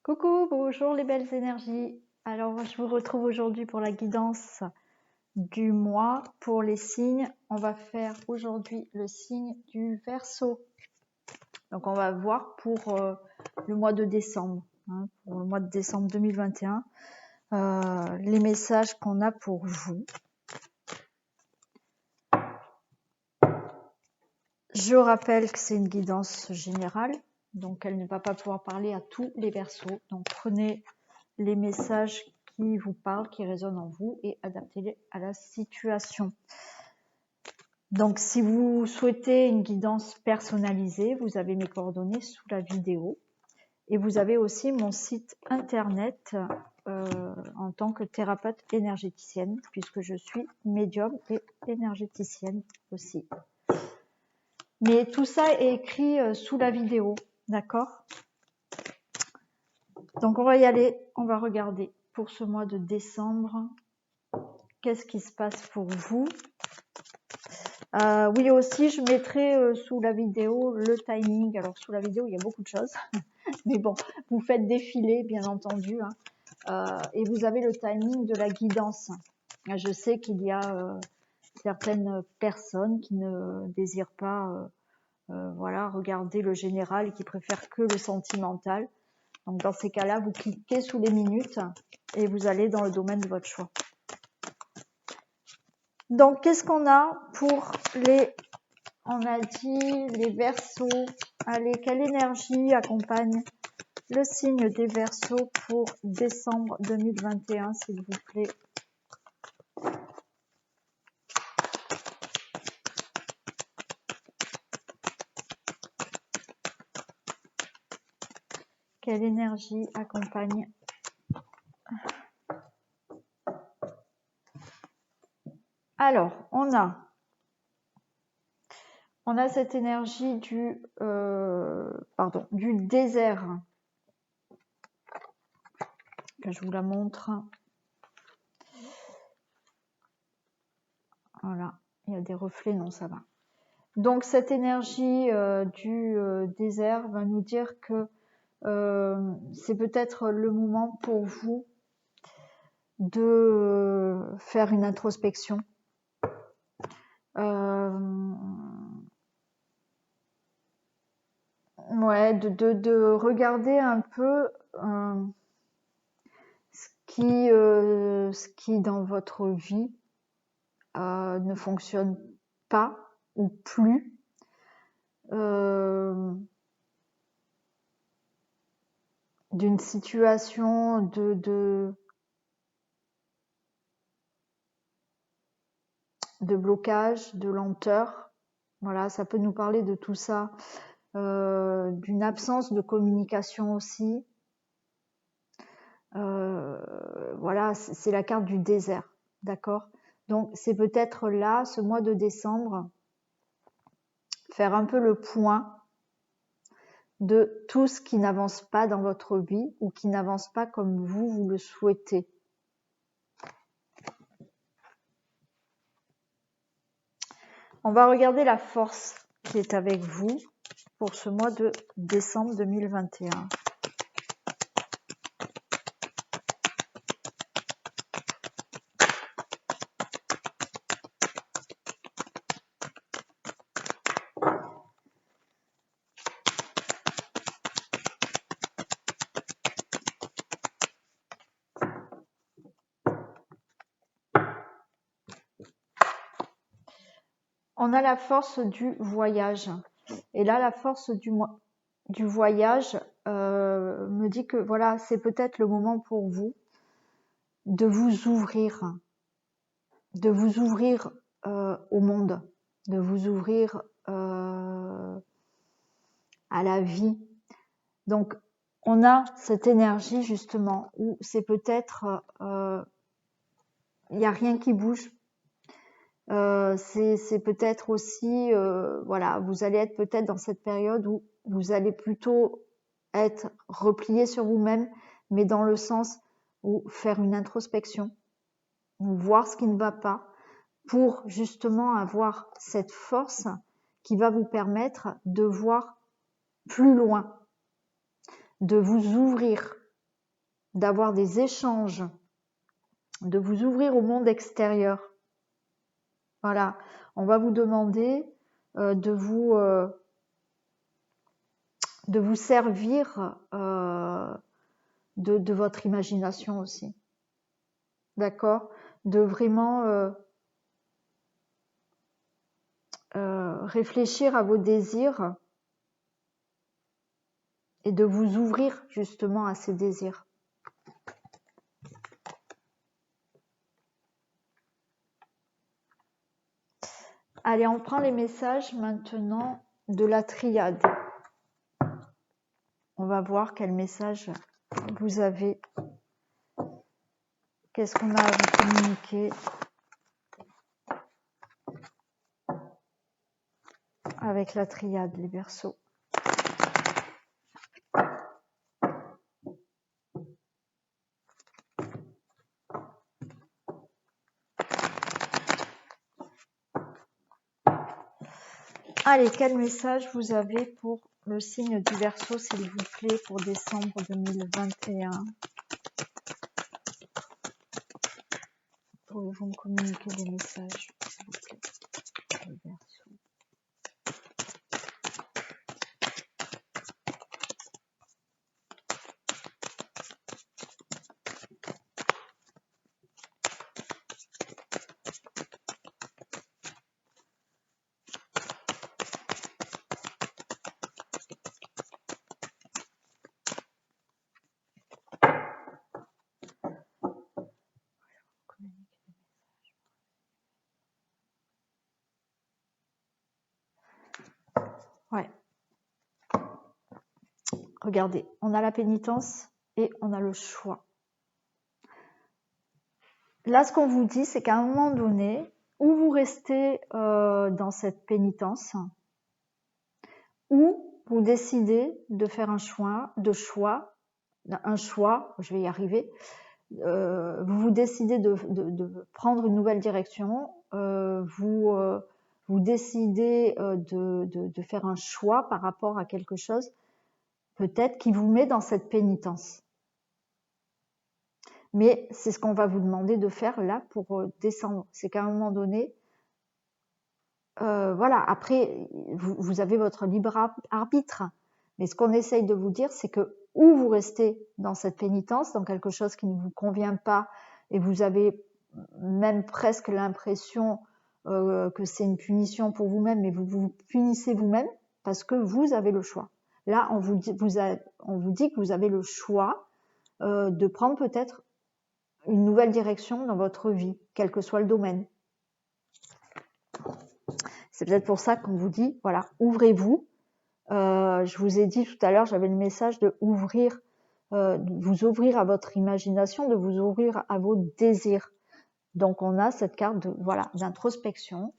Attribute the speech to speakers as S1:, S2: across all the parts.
S1: Coucou, bonjour les belles énergies. Alors, je vous retrouve aujourd'hui pour la guidance du mois pour les signes. On va faire aujourd'hui le signe du Verseau. Donc, on va voir pour le mois de décembre, pour le mois de décembre 2021, les messages qu'on a pour vous. Je rappelle que c'est une guidance générale, donc elle ne va pas pouvoir parler à tous les Verseaux. Donc, prenez les messages qui vous parlent, qui résonnent en vous et adaptez-les à la situation. Donc, si vous souhaitez une guidance personnalisée, vous avez mes coordonnées sous la vidéo et vous avez aussi mon site internet en tant que thérapeute énergéticienne puisque je suis médium et énergéticienne aussi. Mais tout ça est écrit sous la vidéo, d'accord ? Donc, on va y aller, on va regarder pour ce mois de décembre. Qu'est-ce qui se passe pour vous? Oui, aussi, je mettrai sous la vidéo le timing. Alors, sous la vidéo, il y a beaucoup de choses. Mais bon, vous faites défiler, bien entendu. Et vous avez le timing de la guidance. Je sais qu'il y a certaines personnes qui ne désirent pas voilà, regarder le général et qui préfèrent que le sentimental. Donc, dans ces cas-là, vous cliquez sous les minutes et vous allez dans le domaine de votre choix. Donc, qu'est-ce qu'on a pour les, on a dit, les Verseaux. Allez, quelle énergie accompagne le signe des Verseaux pour décembre 2021, s'il vous plaît? Quelle énergie accompagne? Alors, on a cette énergie du désert. Je vous la montre. Voilà, il y a des reflets, non, ça va. Donc, cette énergie du désert va nous dire que c'est peut-être le moment pour vous de faire une introspection. Ouais, de regarder un peu ce qui dans votre vie ne fonctionne pas ou plus. D'une situation de blocage, de lenteur. Voilà, ça peut nous parler de tout ça. D'une absence de communication aussi. Voilà, c'est la carte du désert, d'accord? Donc, c'est peut-être là, ce mois de décembre, faire un peu le point de tout ce qui n'avance pas dans votre vie ou qui n'avance pas comme vous le souhaitez. On va regarder la force qui est avec vous pour ce mois de décembre 2021. On a la force du voyage. Et là, la force du voyage me dit que voilà, c'est peut-être le moment pour vous de vous ouvrir au monde, de vous ouvrir à la vie. Donc, on a cette énergie justement où c'est peut-être, il n'y a rien qui bouge. C'est peut-être aussi, voilà, vous allez être peut-être dans cette période où vous allez plutôt être replié sur vous-même, mais dans le sens où faire une introspection, ou voir ce qui ne va pas, pour justement avoir cette force qui va vous permettre de voir plus loin, de vous ouvrir d'avoir des échanges, de vous ouvrir au monde extérieur. Voilà, on va vous demander de vous servir de votre imagination aussi. D'accord? De vraiment réfléchir à vos désirs et de vous ouvrir justement à ces désirs. Allez, on prend les messages maintenant de la triade. On va voir quel message vous avez. Qu'est-ce qu'on a à vous communiquer avec la triade, les Verseaux. Allez, quel message vous avez pour le signe du Verseau, s'il vous plaît, pour décembre 2021? Pouvez-vous me communiquer des messages, s'il vous plaît, le Verseau? Ouais. Regardez, on a la pénitence et on a le choix. Là, ce qu'on vous dit, c'est qu'à un moment donné, où vous restez dans cette pénitence, ou vous décidez de faire un choix, je vais y arriver, vous décidez de prendre une nouvelle direction, vous décidez de faire un choix par rapport à quelque chose, peut-être qui vous met dans cette pénitence. Mais c'est ce qu'on va vous demander de faire là pour décembre. C'est qu'à un moment donné, voilà, après, vous avez votre libre arbitre. Mais ce qu'on essaye de vous dire, c'est que où vous restez dans cette pénitence, dans quelque chose qui ne vous convient pas, et vous avez même presque l'impression que c'est une punition pour vous-même, mais vous vous punissez vous-même parce que vous avez le choix. Là, on vous dit que vous avez le choix de prendre peut-être une nouvelle direction dans votre vie, quel que soit le domaine. C'est peut-être pour ça qu'on vous dit, voilà, ouvrez-vous. Je vous ai dit tout à l'heure, j'avais le message de ouvrir, de vous ouvrir à votre imagination, de vous ouvrir à vos désirs. Donc on a cette carte de, voilà, d'introspection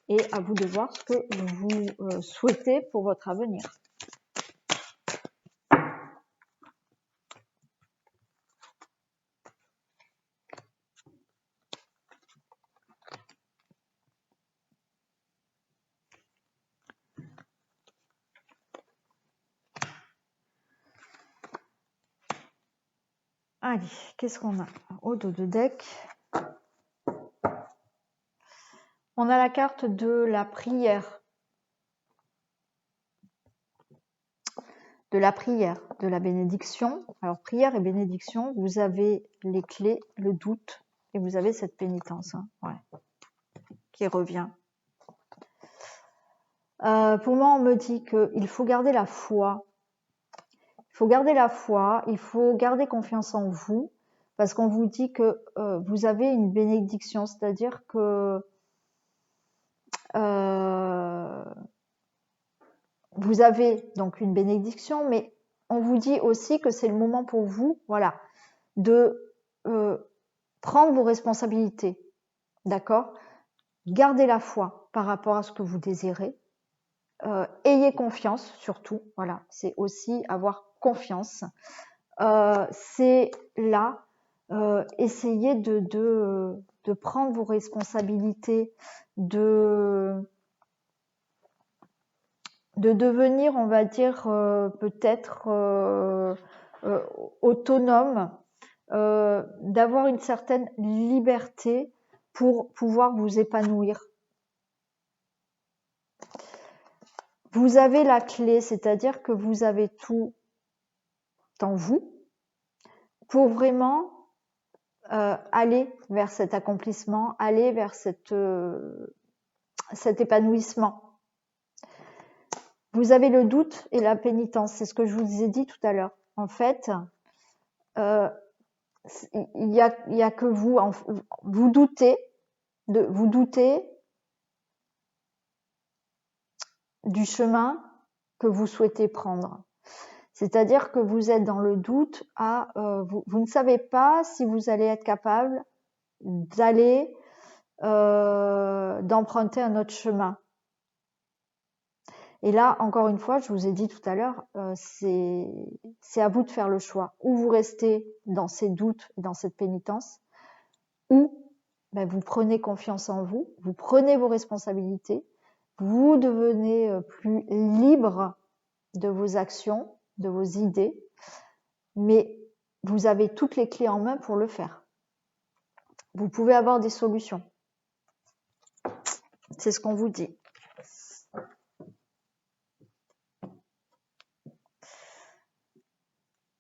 S1: et à vous de voir ce que vous souhaitez pour votre avenir. Allez, qu'est-ce qu'on a au dos de deck? On a la carte de la prière. De la prière, de la bénédiction. Alors, prière et bénédiction, vous avez les clés, le doute, et vous avez cette pénitence, hein, ouais, qui revient. Pour moi, on me dit qu'il faut garder la foi. Il faut garder la foi, il faut garder confiance en vous, parce qu'on vous dit que vous avez une bénédiction, c'est-à-dire que vous avez donc une bénédiction, mais on vous dit aussi que c'est le moment pour vous, voilà, de prendre vos responsabilités, d'accord? Gardez la foi par rapport à ce que vous désirez. Ayez confiance surtout, voilà, c'est aussi avoir confiance. C'est là, essayez de prendre vos responsabilités, de devenir, on va dire, peut-être autonome d'avoir une certaine liberté pour pouvoir vous épanouir. Vous avez la clé, c'est-à-dire que vous avez tout en vous pour vraiment aller vers cet accomplissement, aller vers cet épanouissement. Vous avez le doute et la pénitence, c'est ce que je vous ai dit tout à l'heure. En fait, il y a que vous, vous doutez du chemin que vous souhaitez prendre. C'est-à-dire que vous êtes dans le doute vous ne savez pas si vous allez être capable d'aller d'emprunter un autre chemin. Et là, encore une fois, je vous ai dit tout à l'heure, c'est à vous de faire le choix. Ou vous restez dans ces doutes et dans cette pénitence, ou vous prenez confiance en vous, vous prenez vos responsabilités, vous devenez plus libre de vos actions, de vos idées, mais vous avez toutes les clés en main pour le faire. Vous pouvez avoir des solutions. C'est ce qu'on vous dit.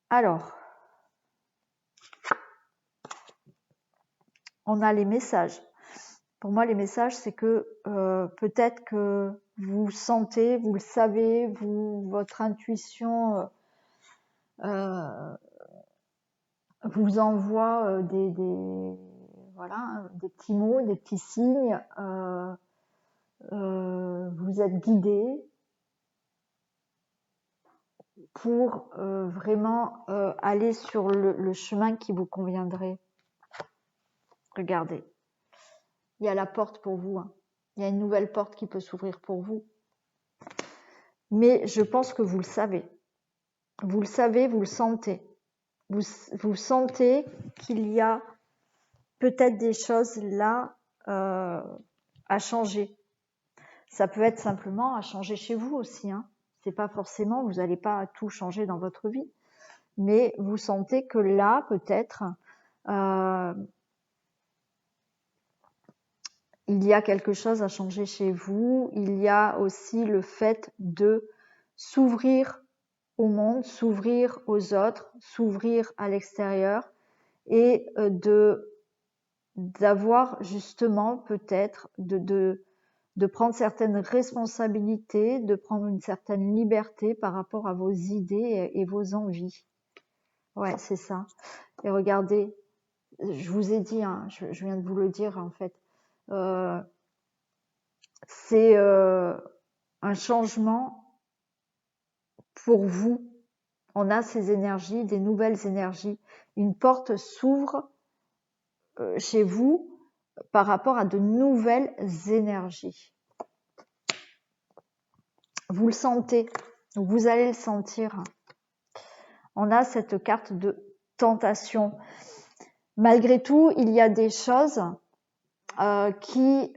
S1: Alors, on a les messages. Pour moi, les messages, c'est que peut-être que vous sentez, vous le savez, votre intuition vous envoie des petits mots, des petits signes. Vous êtes guidé pour vraiment aller sur le chemin qui vous conviendrait. Regardez, il y a la porte pour vous. Hein. Il y a une nouvelle porte qui peut s'ouvrir pour vous. Mais je pense que vous le savez. Vous le savez, vous le sentez. Vous sentez qu'il y a peut-être des choses là à changer. Ça peut être simplement à changer chez vous aussi. Hein. C'est pas forcément, vous n'allez pas tout changer dans votre vie. Mais vous sentez que là, peut-être, il y a quelque chose à changer chez vous. Il y a aussi le fait de s'ouvrir au monde, s'ouvrir aux autres, s'ouvrir à l'extérieur et d'avoir justement peut-être de prendre certaines responsabilités, de prendre une certaine liberté par rapport à vos idées et vos envies. Ouais, c'est ça. Et regardez, je vous ai dit, hein, je viens de vous le dire en fait, c'est un changement pour vous. On a ces énergies, des nouvelles énergies. Une porte s'ouvre chez vous par rapport à de nouvelles énergies. Vous le sentez, vous allez le sentir. On a cette carte de tentation. Malgré tout, il y a des choses qui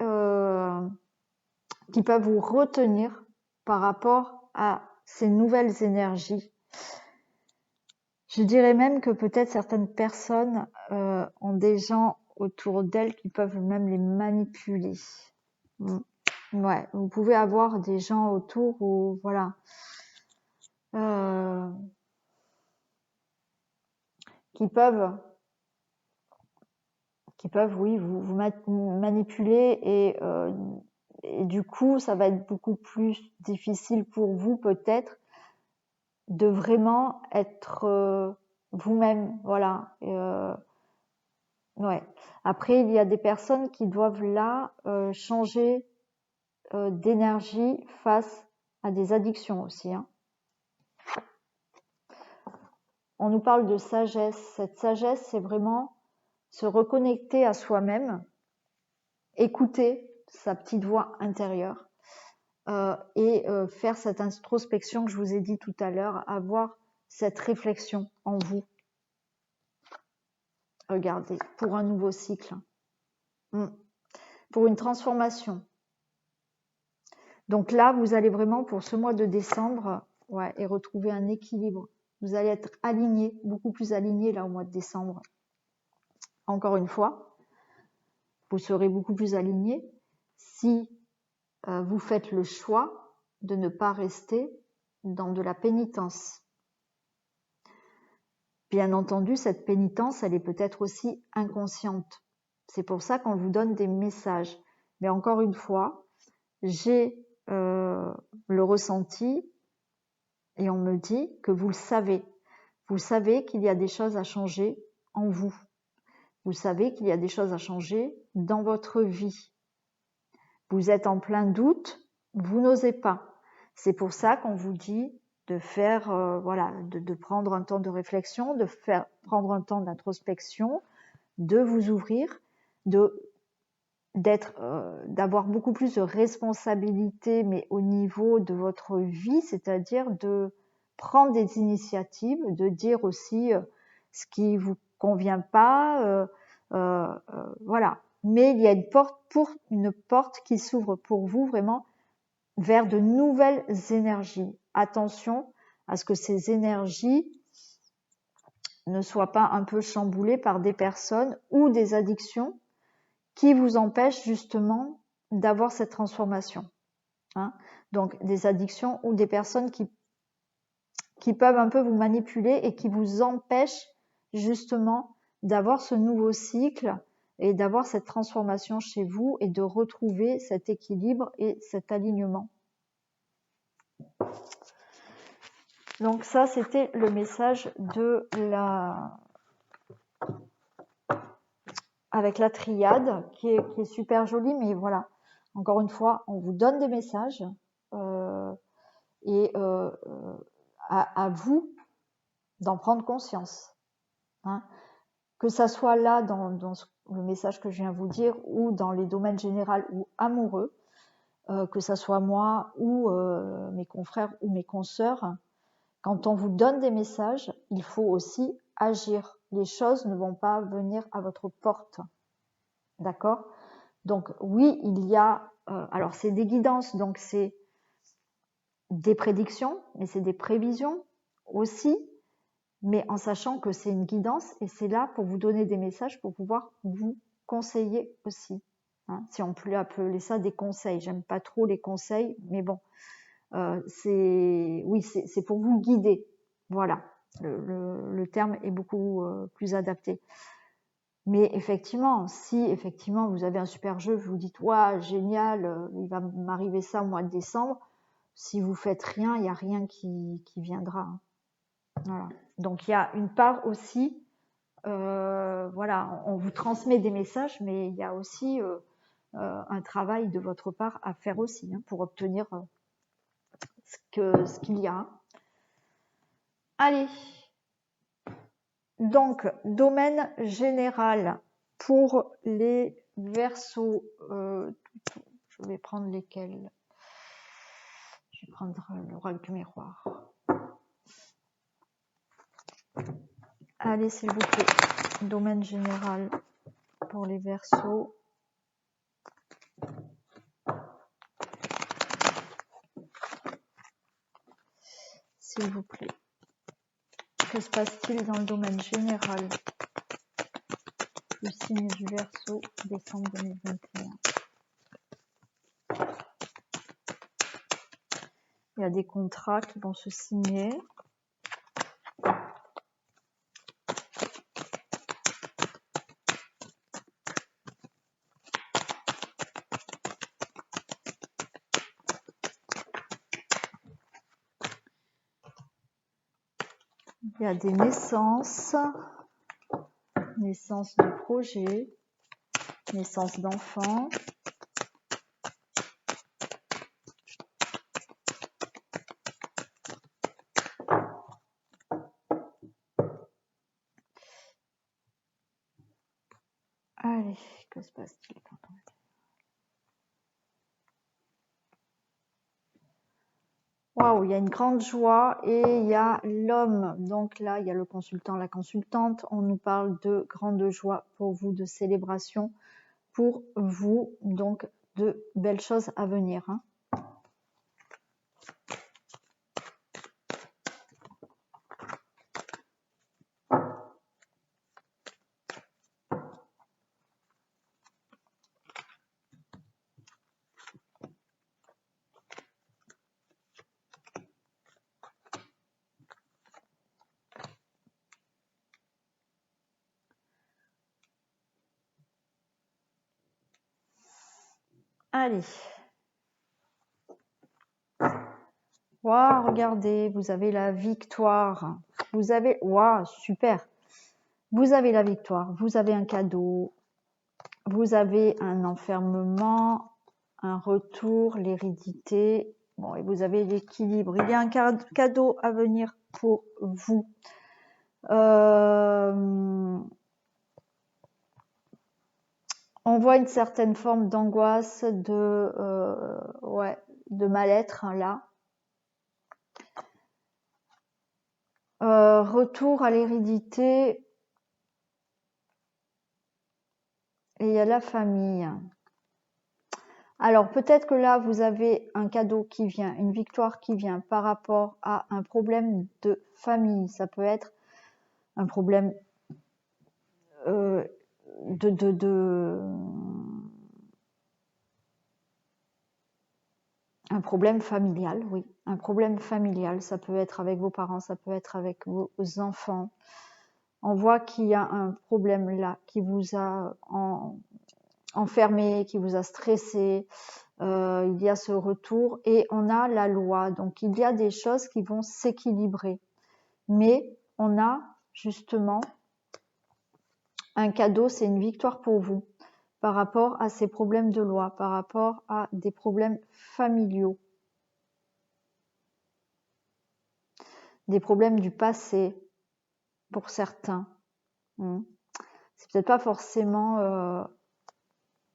S1: peuvent vous retenir par rapport à ces nouvelles énergies. Je dirais même que peut-être certaines personnes ont des gens autour d'elles qui peuvent même les manipuler. Ouais, vous pouvez avoir des gens autour où, voilà, qui peuvent, oui, vous manipuler et du coup, ça va être beaucoup plus difficile pour vous peut-être de vraiment être vous-même, voilà. Ouais. Après, il y a des personnes qui doivent là changer d'énergie face à des addictions aussi. Hein. On nous parle de sagesse. Cette sagesse, c'est vraiment se reconnecter à soi-même, écouter sa petite voix intérieure et faire cette introspection que je vous ai dit tout à l'heure, avoir cette réflexion en vous. Regardez, pour un nouveau cycle, pour une transformation. Donc là, vous allez vraiment, pour ce mois de décembre, et retrouver un équilibre. Vous allez être aligné, beaucoup plus aligné là au mois de décembre. encore une fois, vous serez beaucoup plus aligné si vous faites le choix de ne pas rester dans de la pénitence. Bien entendu, cette pénitence, elle est peut-être aussi inconsciente. C'est pour ça qu'on vous donne des messages. Mais encore une fois, j'ai le ressenti et on me dit que vous le savez. Vous savez qu'il y a des choses à changer en vous. Vous savez qu'il y a des choses à changer dans votre vie. Vous êtes en plein doute, vous n'osez pas. C'est pour ça qu'on vous dit de faire, voilà, de prendre un temps de réflexion, de prendre un temps d'introspection, de vous ouvrir, d'avoir beaucoup plus de responsabilité, mais au niveau de votre vie, c'est-à-dire de prendre des initiatives, de dire aussi ce qui vous convient pas, voilà. Mais il y a une porte qui s'ouvre pour vous vraiment vers de nouvelles énergies. Attention à ce que ces énergies ne soient pas un peu chamboulées par des personnes ou des addictions qui vous empêchent justement d'avoir cette transformation. Hein. Donc des addictions ou des personnes qui peuvent un peu vous manipuler et qui vous empêchent justement d'avoir ce nouveau cycle et d'avoir cette transformation chez vous et de retrouver cet équilibre et cet alignement. Donc ça, c'était le message de avec la triade qui est super jolie, mais voilà, encore une fois, on vous donne des messages et à vous d'en prendre conscience. Hein. Que ça soit là dans le message que je viens vous dire ou dans les domaines généraux ou amoureux, que ça soit moi ou mes confrères ou mes consoeurs, quand on vous donne des messages, il faut aussi agir. Les choses ne vont pas venir à votre porte. D'accord? Donc oui, il y a... alors c'est des guidances, donc c'est des prédictions, mais c'est des prévisions aussi, mais en sachant que c'est une guidance et c'est là pour vous donner des messages pour pouvoir vous conseiller aussi. Hein, si on peut appeler ça des conseils. J'aime pas trop les conseils, mais bon, c'est pour vous guider. Voilà, le terme est beaucoup plus adapté. Mais effectivement, si effectivement vous avez un super jeu, vous vous dites ouais, génial, il va m'arriver ça au mois de décembre. Si vous faites rien, il n'y a rien qui viendra. Hein. Voilà. Donc il y a une part aussi, voilà, on vous transmet des messages, mais il y a aussi un travail de votre part à faire aussi hein, pour obtenir ce qu'il y a. Allez. Donc, domaine général pour les Verseaux. Je vais prendre lesquels? Je vais prendre l'oracle du miroir. Allez, s'il vous plaît. Domaine général pour les Verseaux. S'il vous plaît. Que se passe-t-il dans le domaine général du signe du Verseau, décembre 2021? Il y a des contrats qui vont se signer. Il y a des naissances de projets, naissance d'enfants. Allez, que se passe-t-il? Waouh, il y a une grande joie et il y a l'homme. Donc là, il y a le consultant, la consultante. On nous parle de grande joie pour vous, de célébration pour vous. Donc, de belles choses à venir. Hein. Allez. Waouh, regardez, vous avez la victoire. Vous avez, waouh, super. Vous avez la victoire, vous avez un cadeau, vous avez un enfermement, un retour, l'hérédité. Bon, et vous avez l'équilibre. Il y a un cadeau à venir pour vous. On voit une certaine forme d'angoisse, de mal-être hein, là. Retour à l'hérédité. Et il y a la famille. Alors peut-être que là, vous avez un cadeau qui vient, une victoire qui vient par rapport à un problème de famille. Ça peut être un problème un problème familial, oui. Un problème familial, ça peut être avec vos parents, ça peut être avec vos enfants. On voit qu'il y a un problème là qui vous a enfermé, qui vous a stressé. Il y a ce retour et on a la loi. Donc, il y a des choses qui vont s'équilibrer. Mais on a justement un cadeau, c'est une victoire pour vous par rapport à ces problèmes de loi, par rapport à des problèmes familiaux, des problèmes du passé pour certains. C'est peut-être pas forcément...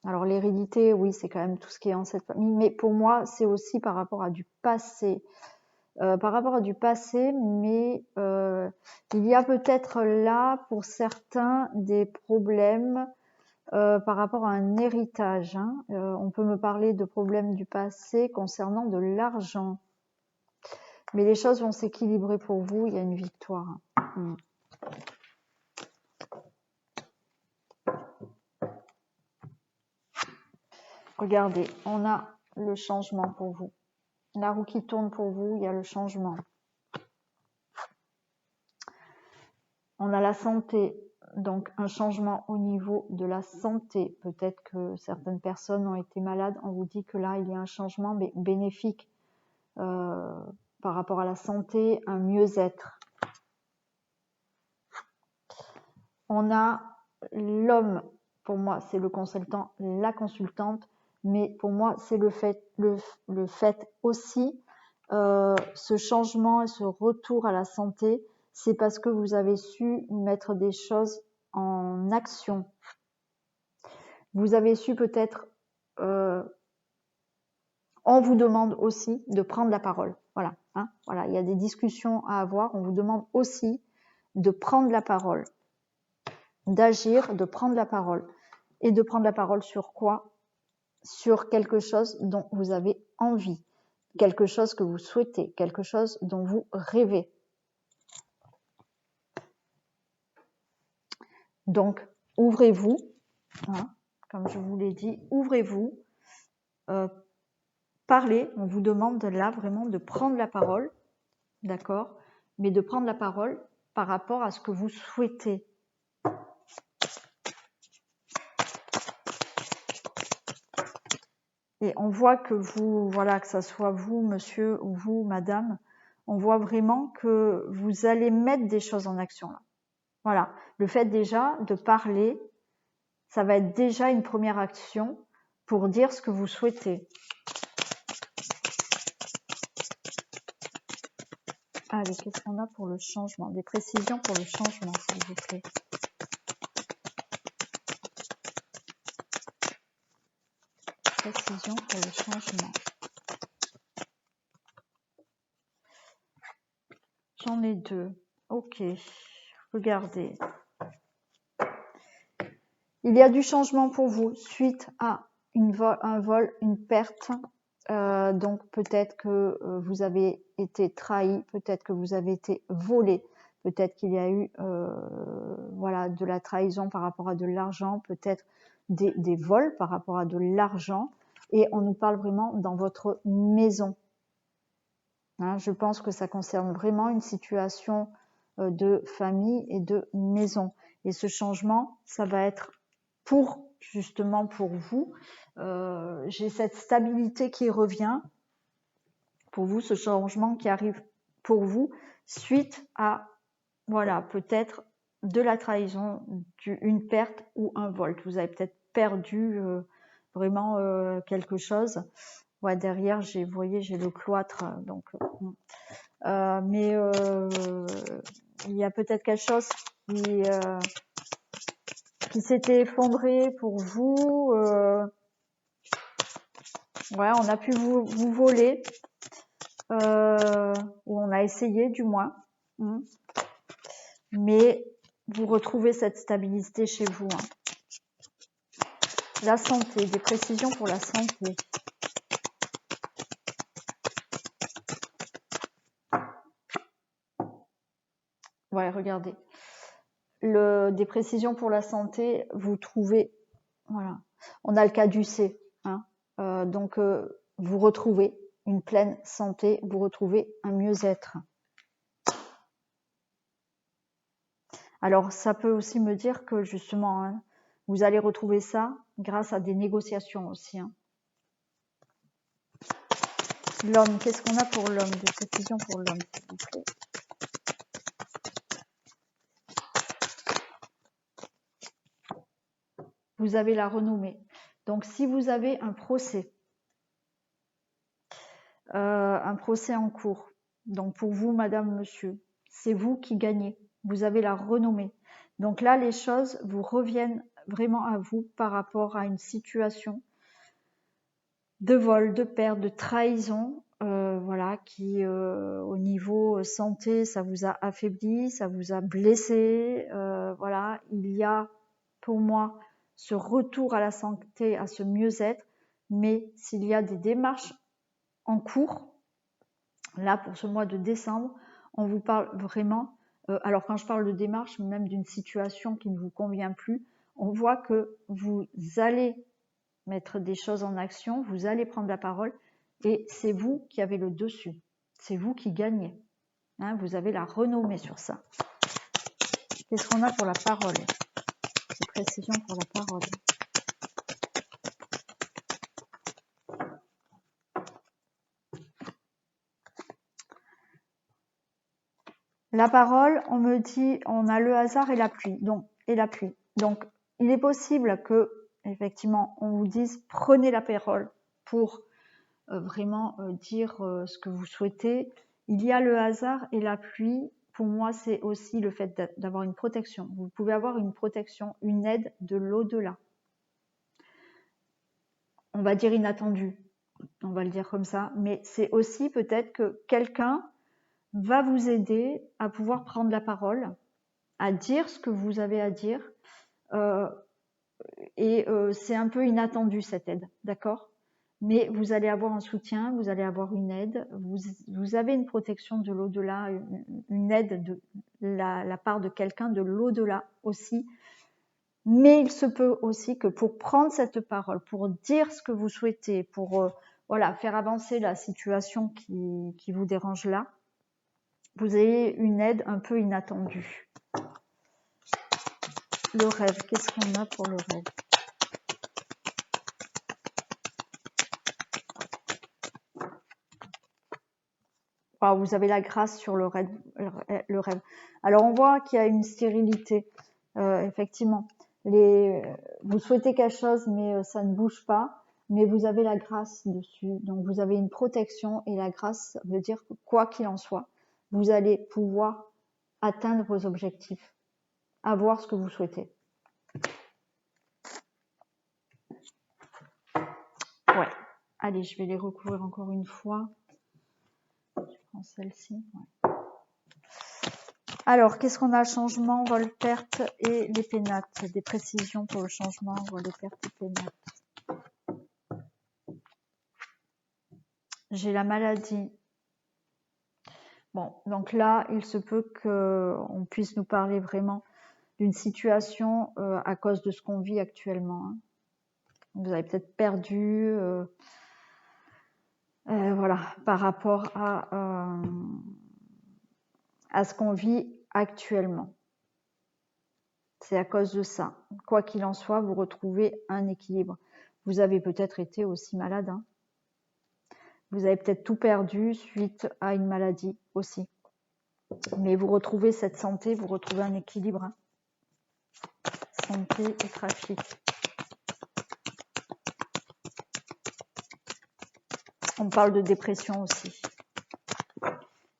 S1: Alors l'hérédité, oui, c'est quand même tout ce qui est en cette famille, mais pour moi, c'est aussi par rapport à du passé. Par rapport à du passé, mais il y a peut-être là, pour certains, des problèmes par rapport à un héritage. Hein. On peut me parler de problèmes du passé concernant de l'argent. Mais les choses vont s'équilibrer pour vous, il y a une victoire. Regardez, on a le changement pour vous. La roue qui tourne pour vous, il y a le changement. On a la santé, donc un changement au niveau de la santé. Peut-être que certaines personnes ont été malades. On vous dit que là, il y a un changement bénéfique par rapport à la santé, un mieux-être. On a l'homme, pour moi, c'est le consultant, la consultante, mais pour moi, c'est le fait aussi, ce changement et ce retour à la santé, c'est parce que vous avez su mettre des choses en action. Vous avez su peut-être, on vous demande aussi de prendre la parole. Voilà, hein, voilà, il y a des discussions à avoir, on vous demande aussi de prendre la parole, d'agir, de prendre la parole. Et de prendre la parole sur quoi? Sur quelque chose dont vous avez envie, quelque chose que vous souhaitez, quelque chose dont vous rêvez. Donc, ouvrez-vous, hein, comme je vous l'ai dit, ouvrez-vous, parlez, on vous demande là vraiment de prendre la parole, d'accord, mais de prendre la parole par rapport à ce que vous souhaitez. Et on voit que vous, voilà, que ça soit vous, monsieur, ou vous, madame, on voit vraiment que vous allez mettre des choses en action là. Voilà, le fait déjà de parler, ça va être déjà une première action pour dire ce que vous souhaitez. Allez, qu'est-ce qu'on a pour le changement? Des précisions pour le changement, s'il vous plaît. Précision pour le changement. J'en ai deux. Ok, regardez. Il y a du changement pour vous suite à un vol, une perte. Donc peut-être que vous avez été trahi, peut-être que vous avez été volé, peut-être qu'il y a eu voilà, de la trahison par rapport à de l'argent, peut-être des vols par rapport à de l'argent. Et on nous parle vraiment dans votre maison. Hein, je pense que ça concerne vraiment une situation de famille et de maison. Et ce changement, ça va être pour justement pour vous. J'ai cette stabilité qui revient pour vous, ce changement qui arrive pour vous suite à, voilà, peut-être de la trahison, une perte ou un vol. Vous avez peut-être perdu vraiment quelque chose. Ouais, derrière, vous voyez, j'ai le cloître, donc. Mais il y a peut-être quelque chose qui s'était effondré pour vous. Ouais, on a pu vous voler, ou on a essayé du moins. Mais vous retrouvez cette stabilité chez vous. La santé, des précisions pour la santé. Ouais, regardez. Des précisions pour la santé, vous trouvez, voilà. On a le caducée, donc vous retrouvez une pleine santé, vous retrouvez un mieux-être. Alors ça peut aussi me dire que justement, vous allez retrouver ça grâce à des négociations aussi. L'homme, qu'est-ce qu'on a pour l'homme? Des précisions pour l'homme, s'il vous plaît. Vous avez la renommée. Donc si vous avez un procès en cours, donc pour vous, madame, monsieur, c'est vous qui gagnez. Vous avez la renommée. Donc là, les choses vous reviennent vraiment à vous par rapport à une situation de vol, de perte, de trahison, voilà, qui au niveau santé, ça vous a affaibli, ça vous a blessé, voilà. Il y a pour moi ce retour à la santé, à ce mieux-être, mais s'il y a des démarches en cours, là pour ce mois de décembre, on vous parle vraiment, alors quand je parle de démarche, même d'une situation qui ne vous convient plus, on voit que vous allez mettre des choses en action, vous allez prendre la parole et c'est vous qui avez le dessus, c'est vous qui gagnez, vous avez la renommée sur ça. Qu'est-ce qu'on a pour la parole? Des précisions pour la parole. La parole, on me dit, on a le hasard et la pluie. Donc, il est possible que, effectivement, on vous dise, prenez la parole pour vraiment dire ce que vous souhaitez. Il y a le hasard et la pluie. Pour moi, c'est aussi le fait d'avoir une protection. Vous pouvez avoir une protection, une aide de l'au-delà. On va dire inattendue, on va le dire comme ça. Mais c'est aussi peut-être que quelqu'un va vous aider à pouvoir prendre la parole, à dire ce que vous avez à dire. Et c'est un peu inattendu cette aide, d'accord? Mais vous allez avoir un soutien, vous allez avoir une aide, vous avez une protection de l'au-delà, une aide de la part de quelqu'un de l'au-delà aussi. Mais il se peut aussi que pour prendre cette parole, pour dire ce que vous souhaitez, pour voilà, faire avancer la situation qui vous dérange là, vous ayez une aide un peu inattendue. Le rêve, qu'est-ce qu'on a pour le rêve? Alors, vous avez la grâce sur le rêve. Alors, on voit qu'il y a une stérilité, effectivement. Vous souhaitez quelque chose, mais ça ne bouge pas, mais vous avez la grâce dessus. Donc, vous avez une protection et la grâce veut dire que quoi qu'il en soit, vous allez pouvoir atteindre vos objectifs, avoir ce que vous souhaitez. Ouais. Allez, je vais les recouvrir encore une fois. Je prends celle-ci. Ouais. Alors, qu'est-ce qu'on a? Changement, vol, perte et les pénates. Des précisions pour le changement, vol, perte et pénates. J'ai la maladie. Bon, donc là, il se peut qu'on puisse nous parler vraiment d'une situation à cause de ce qu'on vit actuellement. Vous avez peut-être perdu, voilà, par rapport à ce qu'on vit actuellement. c'est à cause de ça. Quoi qu'il en soit, vous retrouvez un équilibre. Vous avez peut-être été aussi malade, hein. Vous avez peut-être tout perdu suite à une maladie aussi. Mais vous retrouvez cette santé, vous retrouvez un équilibre, hein. Santé et trafic. On parle de dépression aussi.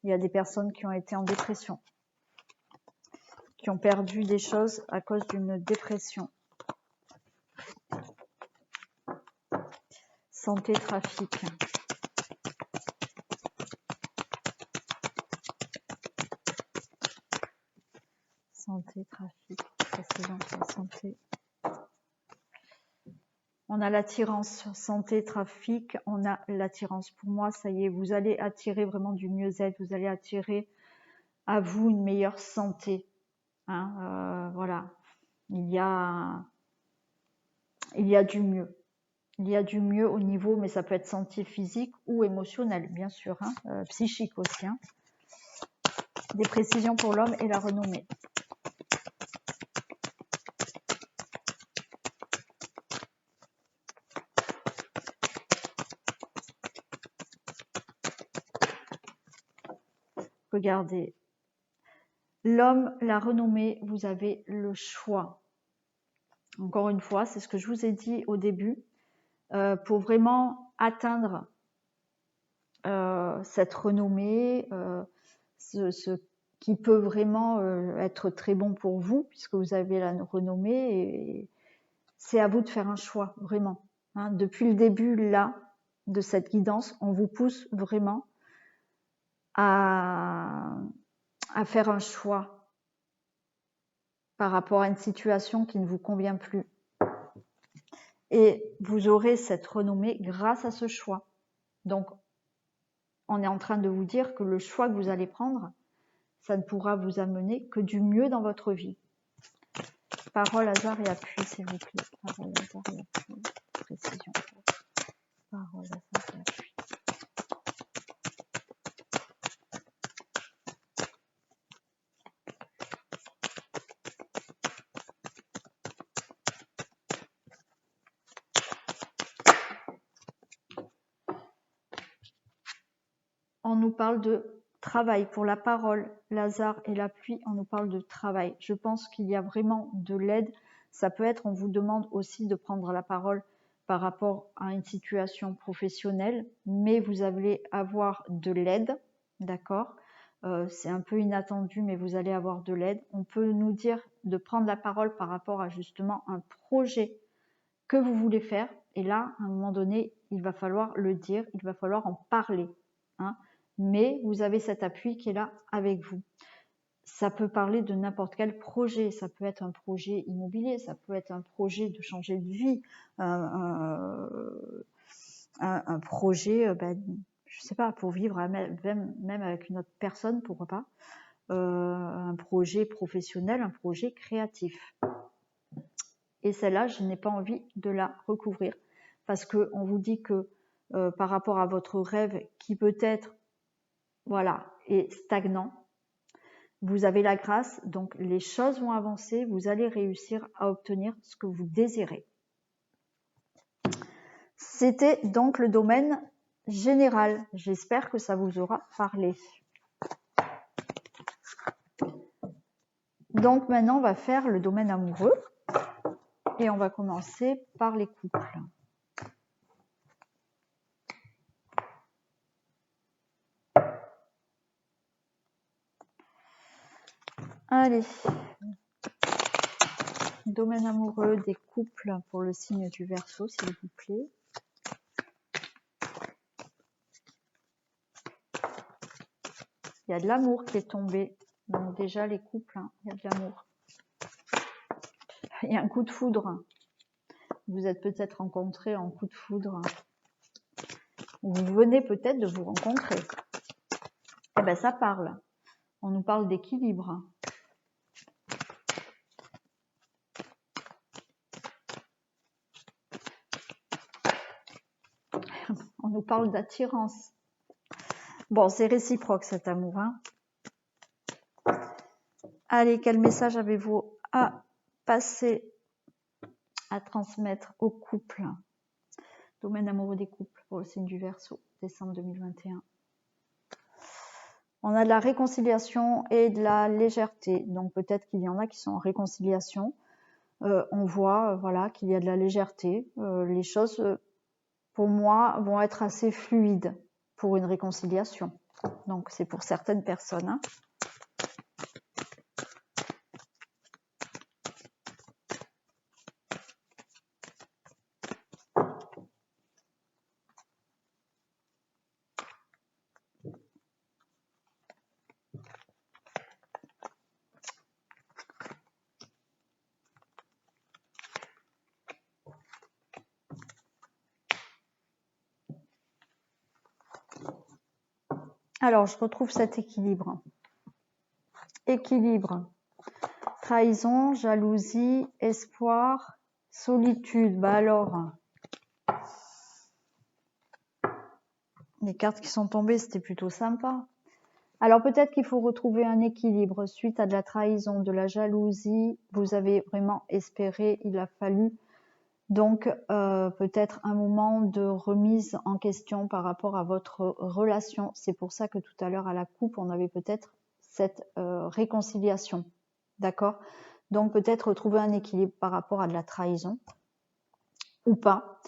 S1: Il y a des personnes qui ont été en dépression, qui ont perdu des choses à cause d'une dépression. Santé, trafic. Santé, trafic. Précision sur la santé. On a l'attirance. Santé, trafic, on a l'attirance. Pour moi, ça y est, vous allez attirer vraiment du mieux-être. Vous allez attirer à vous une meilleure santé. Hein, voilà. Il y a du mieux. Il y a du mieux au niveau, mais ça peut être santé physique ou émotionnelle, bien sûr, hein, psychique aussi. Hein. Des précisions pour l'homme et la renommée. Regardez. L'homme, la renommée, vous avez le choix. Encore une fois, c'est ce que je vous ai dit au début. Pour vraiment atteindre cette renommée, ce qui peut vraiment être très bon pour vous, puisque vous avez la renommée, et c'est à vous de faire un choix, vraiment. Hein. Depuis le début, là, de cette guidance, on vous pousse vraiment à faire un choix par rapport à une situation qui ne vous convient plus. Et vous aurez cette renommée grâce à ce choix. Donc, on est en train de vous dire que le choix que vous allez prendre, ça ne pourra vous amener que du mieux dans votre vie. Parole, hasard et appui, s'il vous plaît. Parole, hasard et appui. Précision. Parole, hasard et appui. On nous parle de travail. Pour la parole, l'hasard et l'appui, on nous parle de travail. Je pense qu'il y a vraiment de l'aide. Ça peut être, on vous demande aussi de prendre la parole par rapport à une situation professionnelle, mais vous allez avoir de l'aide, d'accord ? C'est un peu inattendu, mais vous allez avoir de l'aide. On peut nous dire de prendre la parole par rapport à justement un projet que vous voulez faire. Et là, à un moment donné, il va falloir le dire, il va falloir en parler, hein. Mais vous avez cet appui qui est là avec vous. Ça peut parler de n'importe quel projet, ça peut être un projet immobilier, ça peut être un projet de changer de vie, un projet, je sais pas, pour vivre même avec une autre personne, pourquoi pas, un projet professionnel, un projet créatif. Et celle-là, je n'ai pas envie de la recouvrir parce qu'on vous dit que par rapport à votre rêve qui peut-être est stagnant, vous avez la grâce, donc les choses vont avancer, vous allez réussir à obtenir ce que vous désirez. C'était donc le domaine général. J'espère que ça vous aura parlé. Donc maintenant, on va faire le domaine amoureux et on va commencer par les couples. Allez, domaine amoureux des couples pour le signe du Verseau, s'il vous plaît. Il y a de l'amour qui est tombé. Donc déjà les couples, il y a de l'amour. Il y a un coup de foudre. Vous êtes peut-être rencontrés en coup de foudre. Vous venez peut-être de vous rencontrer. Eh bien ça parle. On nous parle d'équilibre. On nous parle d'attirance. Bon, c'est réciproque cet amour. Allez, quel message avez-vous à passer à transmettre au couple. Domaine amoureux des couples pour le signe du Verseau, décembre 2021. On a de la réconciliation et de la légèreté. Donc peut-être qu'il y en a qui sont en réconciliation. On voit voilà, qu'il y a de la légèreté. Les choses, pour moi, vont être assez fluides pour une réconciliation. Donc c'est pour certaines personnes. Hein. Alors, je retrouve cet équilibre. Équilibre. Trahison, jalousie, espoir, solitude. Bah alors, les cartes qui sont tombées, c'était plutôt sympa. Alors peut-être qu'il faut retrouver un équilibre suite à de la trahison, de la jalousie. Vous avez vraiment espéré, il a fallu. Donc peut-être un moment de remise en question par rapport à votre relation. C'est pour ça que tout à l'heure à la coupe, on avait peut-être cette réconciliation. D'accord? Donc peut-être retrouver un équilibre par rapport à de la trahison ou pas.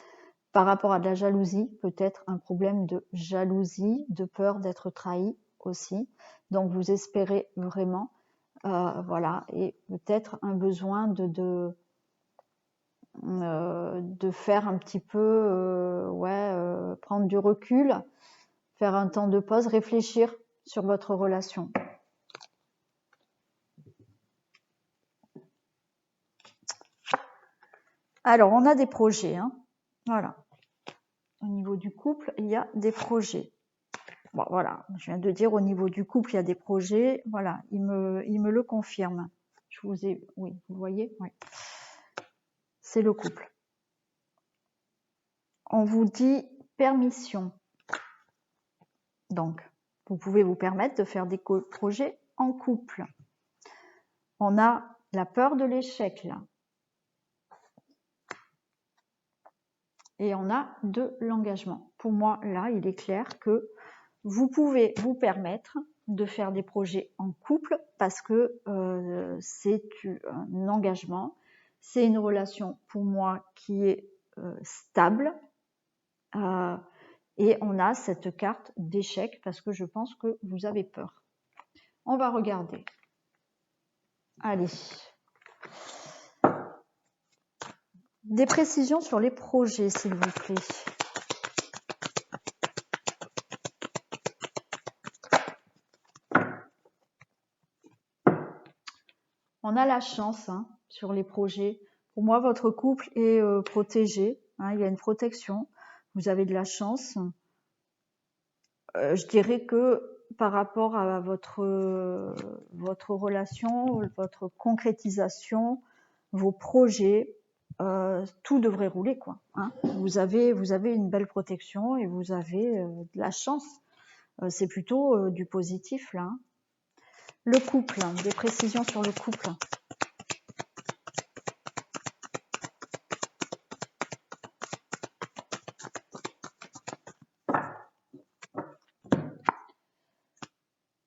S1: Par rapport à de la jalousie, peut-être un problème de jalousie, de peur d'être trahi aussi. Donc vous espérez vraiment, voilà, et peut-être un besoin de faire un petit peu, prendre du recul, faire un temps de pause, réfléchir sur votre relation. Alors, on a des projets, hein. Voilà. Au niveau du couple, il y a des projets. Bon, voilà, je viens de dire au niveau du couple, il y a des projets. Voilà, il me le confirme. Je vous ai, oui, vous voyez, oui. C'est le couple. On vous dit permission. Donc, vous pouvez vous permettre de faire des projets en couple. On a la peur de l'échec là. Et on a de l'engagement. Pour moi, là, il est clair que vous pouvez vous permettre de faire des projets en couple parce que c'est un engagement, c'est une relation pour moi qui est stable et on a cette carte d'échec parce que je pense que vous avez peur. On va regarder. Allez. Des précisions sur les projets, s'il vous plaît. On a la chance hein, sur les projets. Pour moi, votre couple est protégé. Hein, il y a une protection. Vous avez de la chance. Je dirais que par rapport à votre relation, votre concrétisation, vos projets, tout devrait rouler quoi. Hein. Vous avez une belle protection et vous avez de la chance. C'est plutôt du positif là. Hein. Le couple, des précisions sur le couple.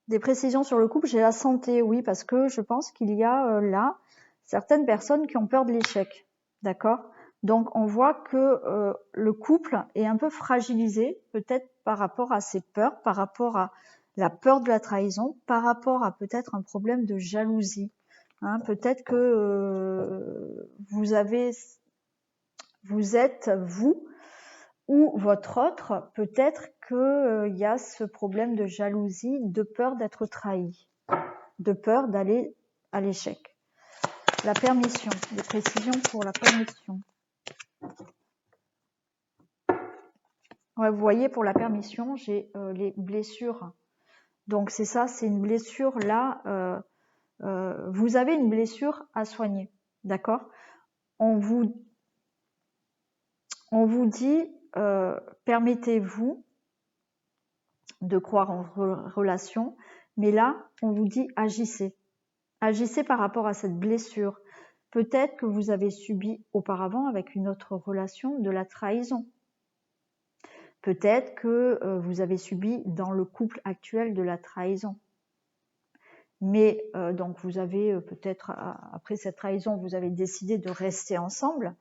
S1: Des précisions sur le couple, j'ai la santé, oui, parce que je pense qu'il y a là certaines personnes qui ont peur de l'échec, d'accord? Donc on voit que le couple est un peu fragilisé, peut-être par rapport à ses peurs, par rapport à la peur de la trahison, par rapport à peut-être un problème de jalousie. Hein, peut-être que vous êtes, vous, ou votre autre, peut-être qu'il y a ce problème de jalousie, de peur d'être trahi, de peur d'aller à l'échec. La permission, des précisions pour la permission. Ouais, vous voyez, pour la permission, j'ai les blessures. Donc c'est ça, c'est une blessure là. Vous avez une blessure à soigner, d'accord? On vous dit, permettez-vous de croire en relation, mais là, on vous dit agissez. Agissez par rapport à cette blessure. Peut-être que vous avez subi auparavant avec une autre relation de la trahison. Peut-être que vous avez subi dans le couple actuel de la trahison. Mais donc vous avez peut-être, après cette trahison, vous avez décidé de rester ensemble,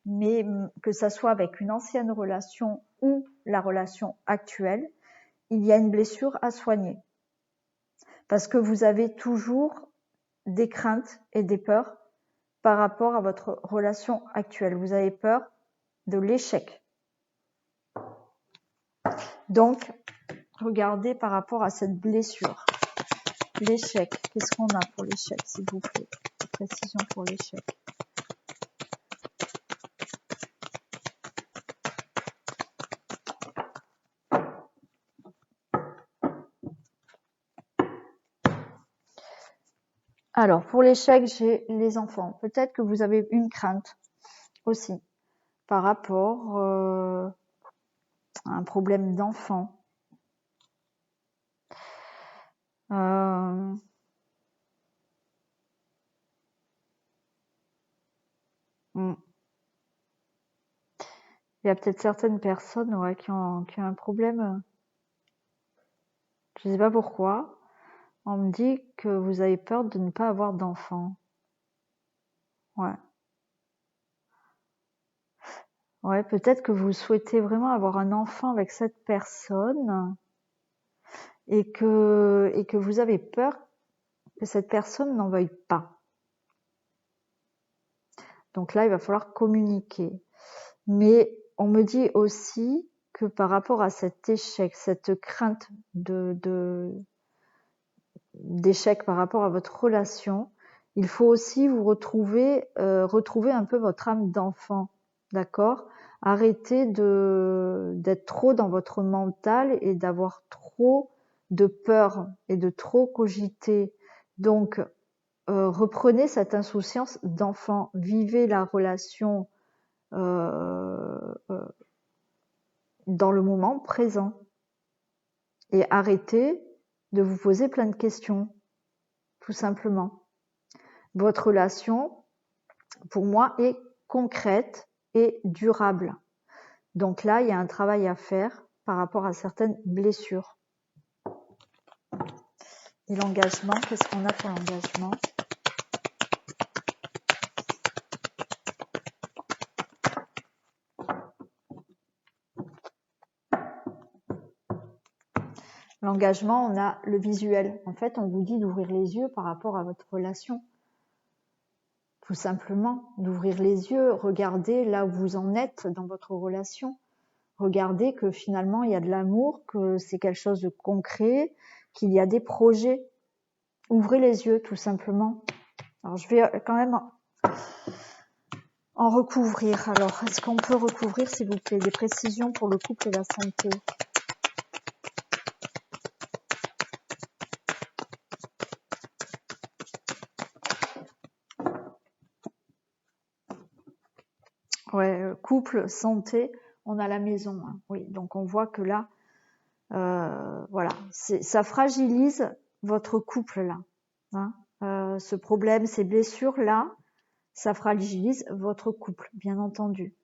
S1: mais que ça soit avec une ancienne relation ou la relation actuelle, il y a une blessure à soigner. Parce que vous avez toujours des craintes et des peurs par rapport à votre relation actuelle. Vous avez peur de l'échec. Donc, regardez par rapport à cette blessure. L'échec, qu'est-ce qu'on a pour l'échec, s'il vous plaît? Précision pour l'échec. Alors, pour l'échec, j'ai les enfants. Peut-être que vous avez une crainte aussi par rapport à un problème d'enfant. Il y a peut-être certaines personnes qui ont un problème. Je ne sais pas pourquoi. On me dit que vous avez peur de ne pas avoir d'enfant. Ouais. Ouais, peut-être que vous souhaitez vraiment avoir un enfant avec cette personne et que vous avez peur que cette personne n'en veuille pas. Donc là, il va falloir communiquer. Mais on me dit aussi que par rapport à cet échec, cette crainte d'échec par rapport à votre relation, il faut aussi vous retrouver un peu votre âme d'enfant, d'accord? Arrêtez d'être trop dans votre mental et d'avoir trop de peur et de trop cogiter. Donc, reprenez cette insouciance d'enfant, vivez la relation dans le moment présent et arrêtez de vous poser plein de questions, tout simplement. Votre relation, pour moi, est concrète et durable. Donc là, il y a un travail à faire par rapport à certaines blessures. Et l'engagement, qu'est-ce qu'on a pour l'engagement ? L'engagement, on a le visuel. En fait, on vous dit d'ouvrir les yeux par rapport à votre relation. Tout simplement, d'ouvrir les yeux, regardez là où vous en êtes dans votre relation. Regardez que finalement, il y a de l'amour, que c'est quelque chose de concret, qu'il y a des projets. Ouvrez les yeux, tout simplement. Alors, je vais quand même en recouvrir. Alors, est-ce qu'on peut recouvrir, s'il vous plaît, des précisions pour le couple et la santé ? Ouais, couple, santé, on a la maison. Hein. Oui, donc on voit que là, voilà, ça fragilise votre couple là. Hein. Ce problème, ces blessures là, ça fragilise votre couple, bien entendu.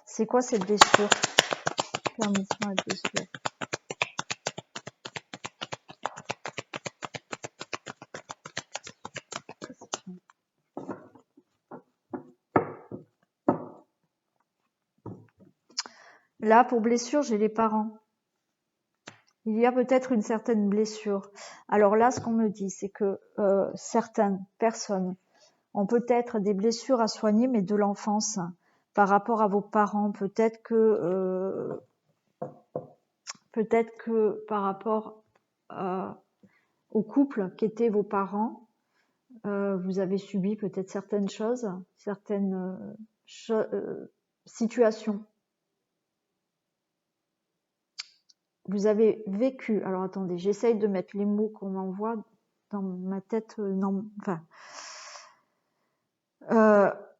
S1: C'est quoi cette blessure ? Permettez-moi la blessure. Là, pour blessure, j'ai les parents. Il y a peut-être une certaine blessure. Alors là, ce qu'on me dit, c'est que certaines personnes ont peut-être des blessures à soigner, mais de l'enfance, par rapport à vos parents. Peut-être que par rapport au couple qu'étaient vos parents, vous avez subi peut-être certaines choses, certaines situations. Vous avez vécu, alors attendez, j'essaye de mettre les mots qu'on m'envoie dans ma tête,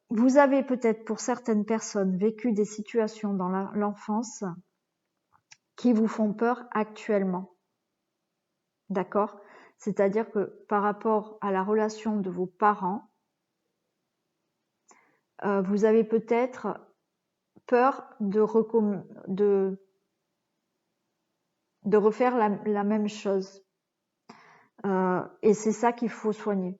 S1: vous avez peut-être pour certaines personnes vécu des situations dans l'enfance qui vous font peur actuellement. D'accord ? C'est-à-dire que par rapport à la relation de vos parents, vous avez peut-être peur de refaire la même chose. Et c'est ça qu'il faut soigner.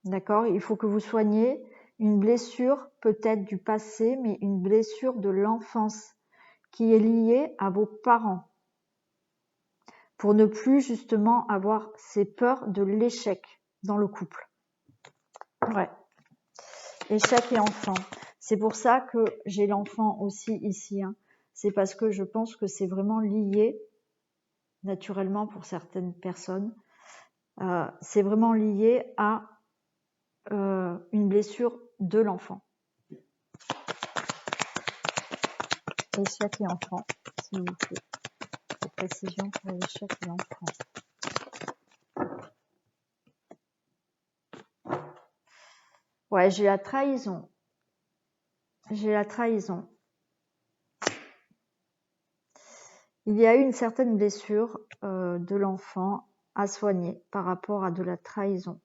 S1: D'accord? Il faut que vous soigniez une blessure peut-être du passé, mais une blessure de l'enfance qui est liée à vos parents. Pour ne plus justement avoir ces peurs de l'échec dans le couple. Ouais. Échec et enfant. C'est pour ça que j'ai l'enfant aussi ici. Hein. C'est parce que je pense que c'est vraiment lié, naturellement pour certaines personnes, c'est vraiment lié à une blessure de l'enfant. Échec et enfant, s'il vous plaît. Des précisions pour l'échec et enfant. Ouais, j'ai la trahison. J'ai la trahison. Il y a eu une certaine blessure de l'enfant à soigner par rapport à de la trahison.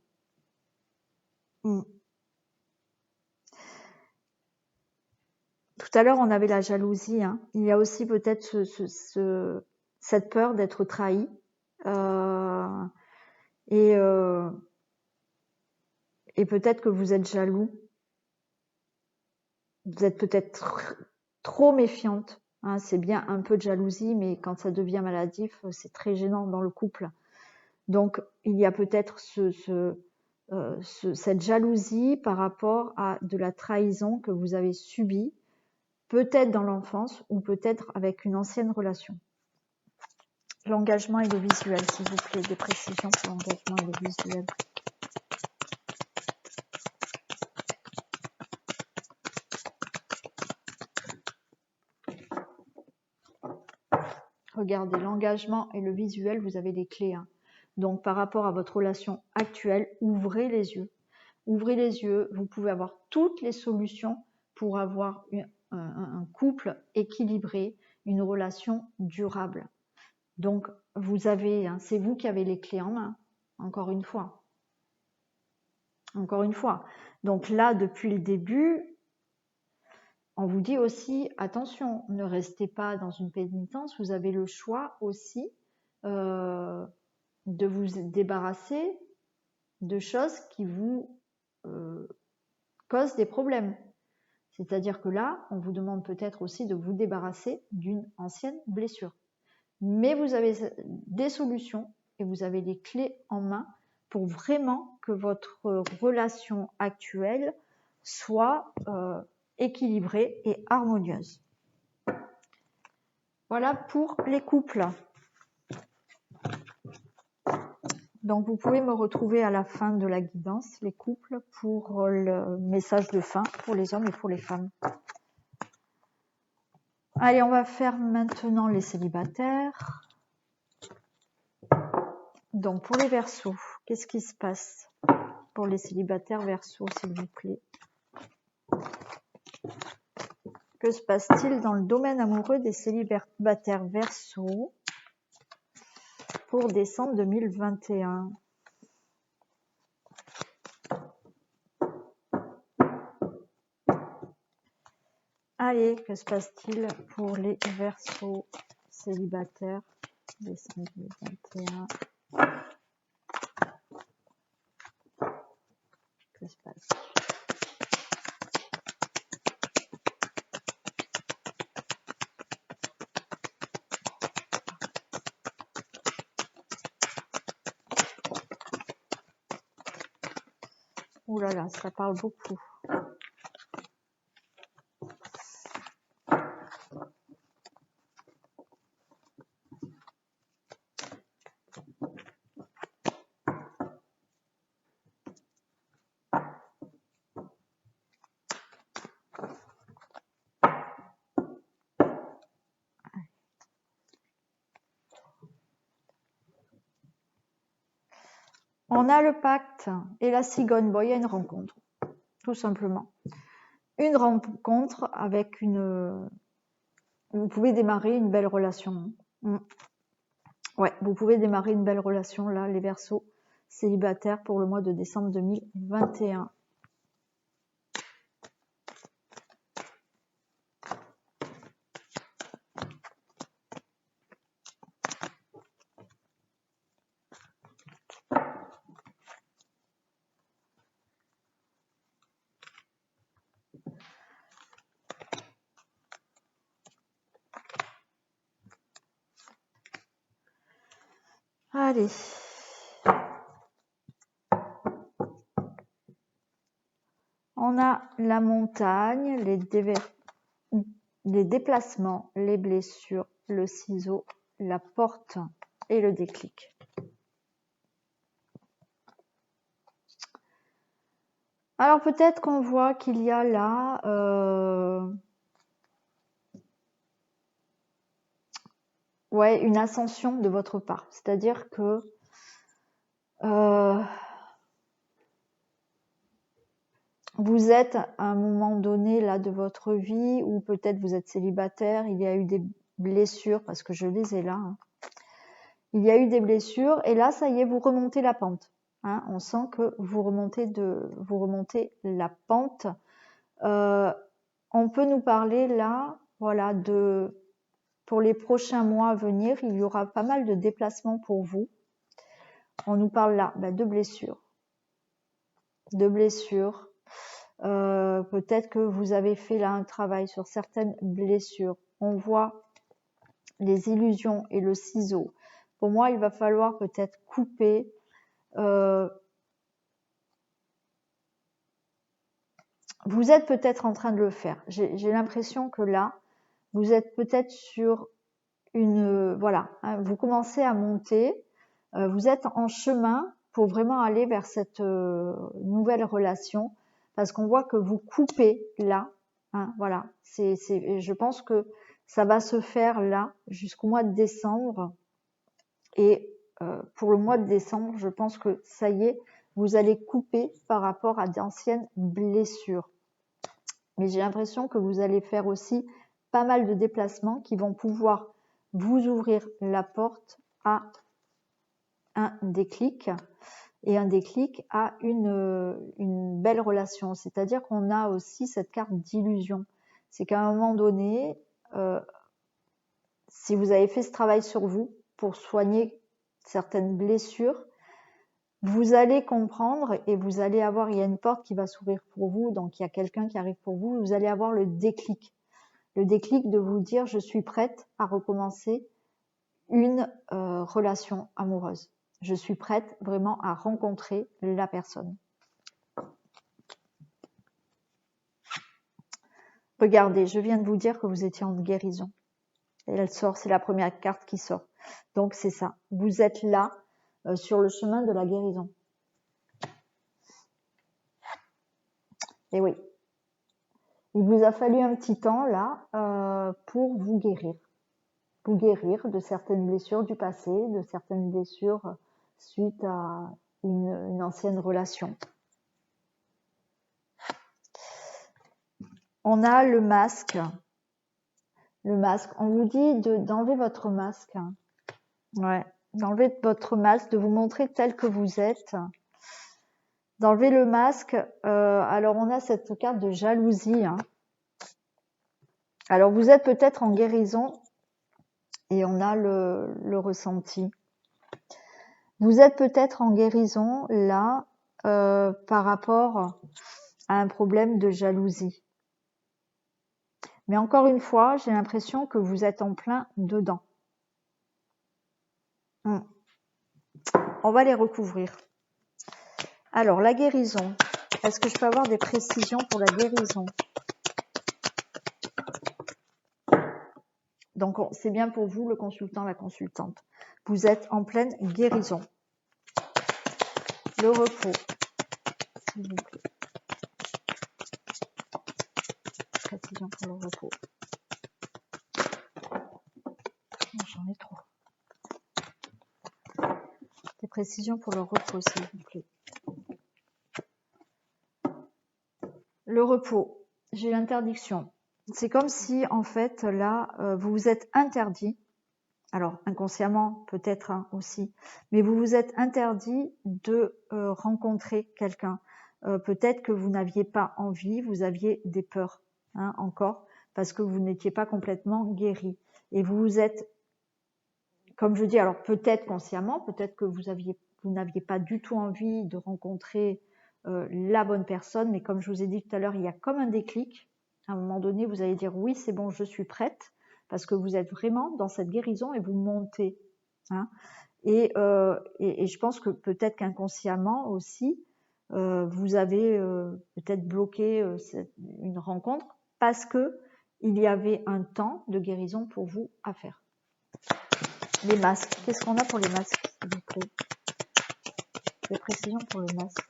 S1: Tout à l'heure, on avait la jalousie. Hein. Il y a aussi peut-être cette peur d'être trahi. Et peut-être que vous êtes jaloux. Vous êtes peut-être trop méfiante. Hein. C'est bien un peu de jalousie, mais quand ça devient maladif, c'est très gênant dans le couple. Donc, il y a peut-être cette jalousie par rapport à de la trahison que vous avez subie, peut-être dans l'enfance ou peut-être avec une ancienne relation. L'engagement et le visuel, s'il vous plaît, des précisions pour l'engagement et le visuel. Regardez, l'engagement et le visuel, vous avez des clés. Hein. Donc, par rapport à votre relation actuelle, ouvrez les yeux. Ouvrez les yeux, vous pouvez avoir toutes les solutions pour avoir un couple équilibré, une relation durable. Donc, vous avez, hein, c'est vous qui avez les clés en main, encore une fois. Encore une fois. Donc là, depuis le début, on vous dit aussi, attention, ne restez pas dans une pénitence, vous avez le choix aussi de vous débarrasser de choses qui vous causent des problèmes. C'est-à-dire que là, on vous demande peut-être aussi de vous débarrasser d'une ancienne blessure. Mais vous avez des solutions et vous avez les clés en main pour vraiment que votre relation actuelle soit équilibrée et harmonieuse. Voilà pour les couples. Donc vous pouvez me retrouver à la fin de la guidance, les couples, pour le message de fin pour les hommes et pour les femmes. Allez, on va faire maintenant les célibataires. Donc pour les Verseaux, qu'est-ce qui se passe pour les célibataires Verseaux, s'il vous plaît? Que se passe-t-il dans le domaine amoureux des célibataires Verseaux pour décembre 2021? Allez, que se passe-t-il pour les Verseaux célibataires décembre 2021? Que se passe? Ouh là là, ça parle beaucoup. On a le pacte et la cigogne. Bon, il y a une rencontre, tout simplement. Une rencontre avec une... Vous pouvez démarrer une belle relation. Ouais, vous pouvez démarrer une belle relation là, les Verseaux célibataires pour le mois de décembre 2021. Allez. On a la montagne, les déplacements, les blessures, le ciseau, la porte et le déclic. Alors peut-être qu'on voit qu'il y a là ouais, une ascension de votre part. C'est-à-dire que vous êtes à un moment donné là de votre vie où peut-être vous êtes célibataire, il y a eu des blessures, parce que je les ai là. Hein. Il y a eu des blessures et là, ça y est, vous remontez la pente. Hein. On sent que vous remontez la pente. On peut nous parler là, voilà, pour les prochains mois à venir, il y aura pas mal de déplacements pour vous. On nous parle là de blessures. De blessures. Peut-être que vous avez fait là un travail sur certaines blessures. On voit les illusions et le ciseau. Pour moi, il va falloir peut-être couper. Vous êtes peut-être en train de le faire. J'ai l'impression que là, vous êtes peut-être sur une... voilà, hein, vous commencez à monter. Vous êtes en chemin pour vraiment aller vers cette nouvelle relation. Parce qu'on voit que vous coupez là. Hein, voilà. Je pense que ça va se faire là jusqu'au mois de décembre. Et pour le mois de décembre, je pense que ça y est, vous allez couper par rapport à d'anciennes blessures. Mais j'ai l'impression que vous allez faire aussi pas mal de déplacements qui vont pouvoir vous ouvrir la porte à un déclic et un déclic à une belle relation. C'est-à-dire qu'on a aussi cette carte d'illusion. C'est qu'à un moment donné, si vous avez fait ce travail sur vous pour soigner certaines blessures, vous allez comprendre et vous allez avoir, il y a une porte qui va s'ouvrir pour vous, donc il y a quelqu'un qui arrive pour vous, vous allez avoir le déclic de vous dire je suis prête à recommencer une relation amoureuse. Je suis prête vraiment à rencontrer la personne. Regardez, je viens de vous dire que vous étiez en guérison. Et elle sort, c'est la première carte qui sort. Donc c'est ça, vous êtes là sur le chemin de la guérison. Et oui, il vous a fallu un petit temps là pour vous guérir de certaines blessures du passé, de certaines blessures suite à une ancienne relation. On a le masque. Le masque, on vous dit d'enlever votre masque. Ouais, d'enlever votre masque, de vous montrer tel que vous êtes. D'enlever le masque. Alors on a cette carte de jalousie. Hein. Alors vous êtes peut-être en guérison et on a le ressenti. Vous êtes peut-être en guérison là par rapport à un problème de jalousie. Mais encore une fois, j'ai l'impression que vous êtes en plein dedans. On va les recouvrir. Alors, la guérison. Est-ce que je peux avoir des précisions pour la guérison? Donc, c'est bien pour vous, le consultant, la consultante. Vous êtes en pleine guérison. Le repos, s'il vous plaît. Précision pour le repos. J'en ai trop. Des précisions pour le repos, s'il vous plaît. Le repos, j'ai l'interdiction. C'est comme si, en fait, là, vous vous êtes interdit Alors, inconsciemment, peut-être hein, aussi. Mais vous vous êtes interdit de rencontrer quelqu'un. Peut-être que vous n'aviez pas envie, vous aviez des peurs hein, encore, parce que vous n'étiez pas complètement guéri. Et vous vous êtes, comme je dis, alors peut-être consciemment, peut-être que vous n'aviez pas du tout envie de rencontrer la bonne personne, mais comme je vous ai dit tout à l'heure, il y a comme un déclic. À un moment donné, vous allez dire oui, c'est bon, je suis prête, parce que vous êtes vraiment dans cette guérison et vous montez. Hein. Et je pense que peut-être qu'inconsciemment aussi, vous avez peut-être bloqué une rencontre parce que il y avait un temps de guérison pour vous à faire. Les masques. Qu'est-ce qu'on a pour les masques, s'il vous plaît? Des précisions pour le masque.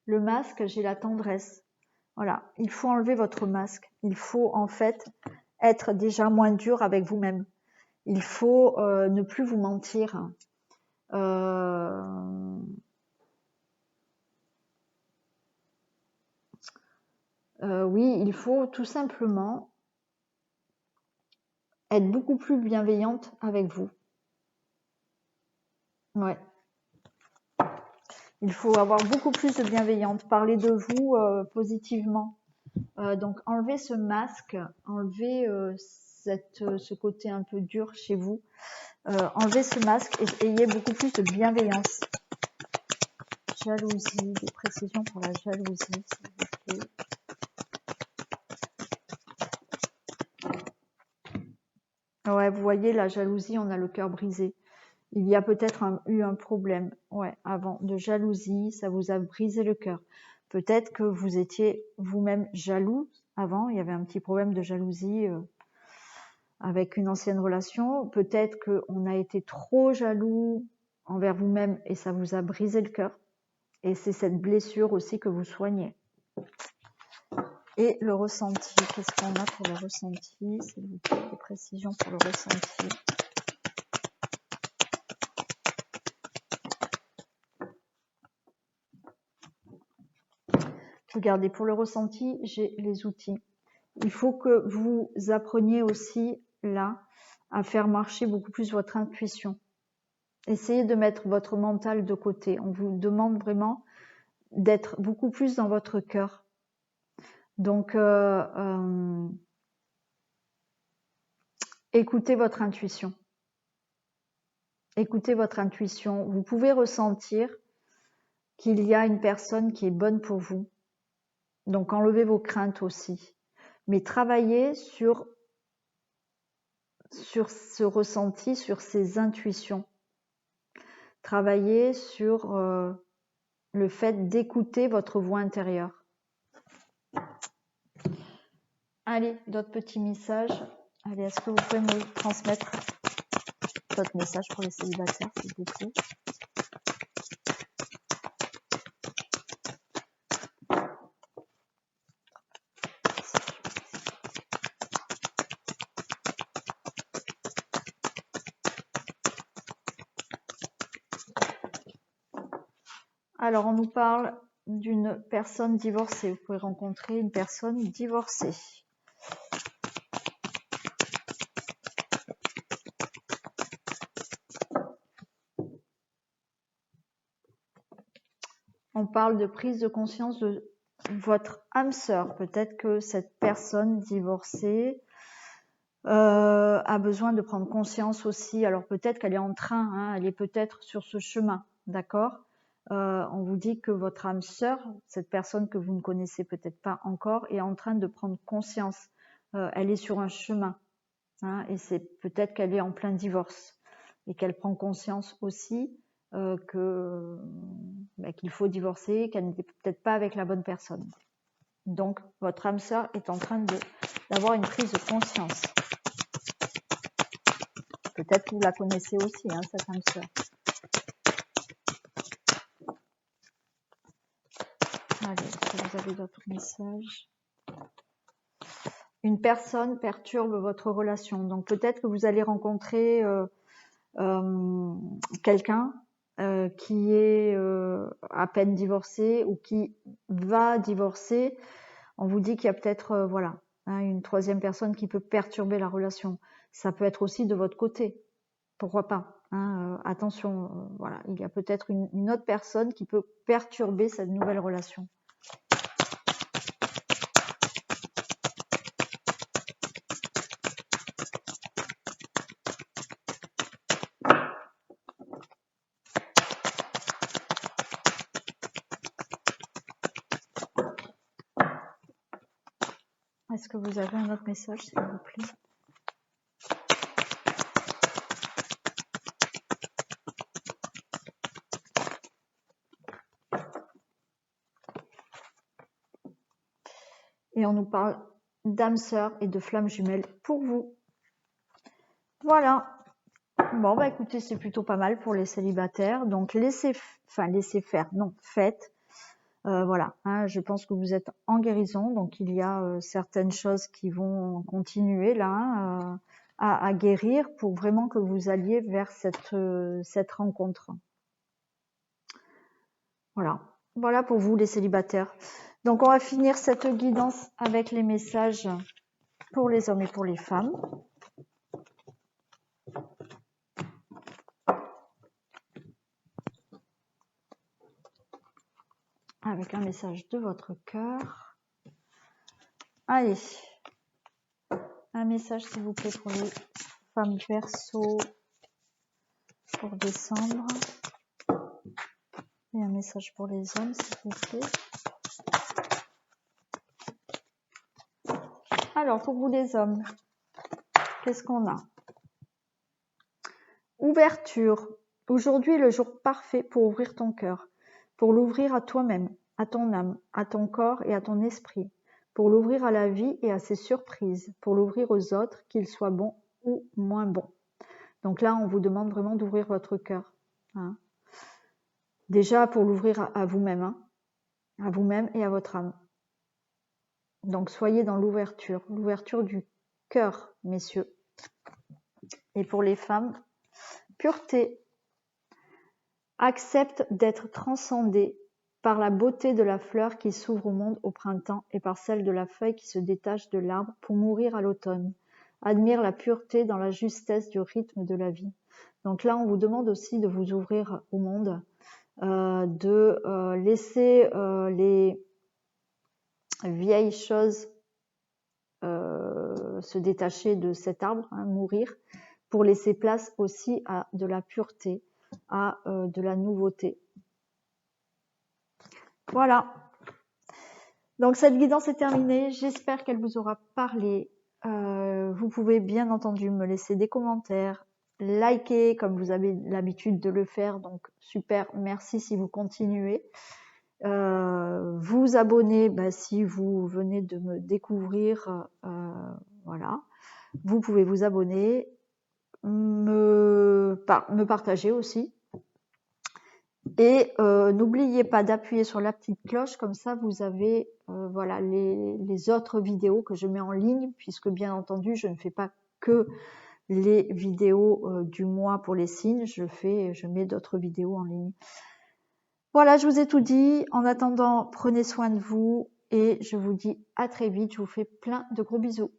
S1: Le masque, j'ai la tendresse. Voilà, il faut enlever votre masque. Il faut en fait être déjà moins dur avec vous-même. Il faut ne plus vous mentir. Oui, il faut tout simplement être beaucoup plus bienveillante avec vous. Ouais. Il faut avoir beaucoup plus de bienveillance, parler de vous positivement. Donc enlevez ce masque, enlevez ce côté un peu dur chez vous. Enlevez ce masque et ayez beaucoup plus de bienveillance. Jalousie, des précisions pour la jalousie, s'il vous plaît. Ouais, vous voyez, la jalousie, on a le cœur brisé. Il y a peut-être eu un problème, ouais, avant de jalousie, ça vous a brisé le cœur. Peut-être que vous étiez vous-même jaloux avant, il y avait un petit problème de jalousie avec une ancienne relation. Peut-être qu'on a été trop jaloux envers vous-même et ça vous a brisé le cœur. Et c'est cette blessure aussi que vous soignez. Et le ressenti, qu'est-ce qu'on a pour le ressenti? S'il vous plaît, des précisions pour le ressenti. Regardez, pour le ressenti, j'ai les outils. Il faut que vous appreniez aussi, là, à faire marcher beaucoup plus votre intuition. Essayez de mettre votre mental de côté. On vous demande vraiment d'être beaucoup plus dans votre cœur. Donc, écoutez votre intuition. Écoutez votre intuition. Vous pouvez ressentir qu'il y a une personne qui est bonne pour vous. Donc, enlevez vos craintes aussi. Mais travaillez sur ce ressenti, sur ces intuitions. Travaillez sur le fait d'écouter votre voix intérieure. Allez, d'autres petits messages. Allez, est-ce que vous pouvez me transmettre d'autres messages pour les célibataires, s'il vous plaît? Alors, on nous parle d'une personne divorcée. Vous pouvez rencontrer une personne divorcée. On parle de prise de conscience de votre âme sœur. Peut-être que cette personne divorcée a besoin de prendre conscience aussi. Alors peut-être qu'elle est en train, hein, elle est peut-être sur ce chemin, d'accord? On vous dit que votre âme sœur, cette personne que vous ne connaissez peut-être pas encore, est en train de prendre conscience. Elle est sur un chemin, hein, et c'est peut-être qu'elle est en plein divorce et qu'elle prend conscience aussi qu'il faut divorcer, qu'elle n'était peut-être pas avec la bonne personne. Donc votre âme sœur est en train d'avoir une prise de conscience. Peut-être que vous la connaissez aussi, hein, cette âme sœur. Allez, est-ce que vous avez d'autres messages? Une personne perturbe votre relation. Donc peut-être que vous allez rencontrer quelqu'un qui est à peine divorcé ou qui va divorcer. On vous dit qu'il y a peut-être, voilà, hein, une troisième personne qui peut perturber la relation. Ça peut être aussi de votre côté, pourquoi pas, hein, attention, voilà, il y a peut-être une autre personne qui peut perturber cette nouvelle relation. Est-ce que vous avez un autre message, s'il vous plaît? Et on nous parle d'âme sœur et de flamme jumelle pour vous. Voilà. Bon, bah écoutez, c'est plutôt pas mal pour les célibataires. Donc, laissez faire, non, faites. Voilà, hein, je pense que vous êtes en guérison. Donc, il y a certaines choses qui vont continuer là, hein, à guérir pour vraiment que vous alliez vers cette rencontre. Voilà. Voilà pour vous, les célibataires. Donc, on va finir cette guidance avec les messages pour les hommes et pour les femmes. Avec un message de votre cœur. Allez. Un message, s'il vous plaît, pour les femmes Verseau pour décembre. Et un message pour les hommes, s'il vous plaît. Alors, pour vous les hommes, qu'est-ce qu'on a? Ouverture. Aujourd'hui est le jour parfait pour ouvrir ton cœur, pour l'ouvrir à toi-même, à ton âme, à ton corps et à ton esprit, pour l'ouvrir à la vie et à ses surprises, pour l'ouvrir aux autres, qu'ils soient bons ou moins bons. Donc là, on vous demande vraiment d'ouvrir votre cœur. Hein. Déjà, pour l'ouvrir à vous-même, hein, à vous-même et à votre âme. Donc, soyez dans l'ouverture du cœur, messieurs. Et pour les femmes, pureté. Accepte d'être transcendé par la beauté de la fleur qui s'ouvre au monde au printemps et par celle de la feuille qui se détache de l'arbre pour mourir à l'automne. Admire la pureté dans la justesse du rythme de la vie. Donc là, on vous demande aussi de vous ouvrir au monde, de laisser les vieilles choses se détacher de cet arbre, hein, mourir, pour laisser place aussi à de la pureté, à de la nouveauté. Voilà. Donc cette guidance est terminée. J'espère qu'elle vous aura parlé. Vous pouvez bien entendu me laisser des commentaires, liker comme vous avez l'habitude de le faire. Donc super, merci si vous continuez. Vous abonner si vous venez de me découvrir. Voilà. Vous pouvez vous abonner, me partager aussi. Et n'oubliez pas d'appuyer sur la petite cloche, comme ça vous avez voilà, les autres vidéos que je mets en ligne, puisque bien entendu je ne fais pas que les vidéos du mois pour les signes, je mets d'autres vidéos en ligne. Voilà, je vous ai tout dit. En attendant, prenez soin de vous et je vous dis à très vite. Je vous fais plein de gros bisous.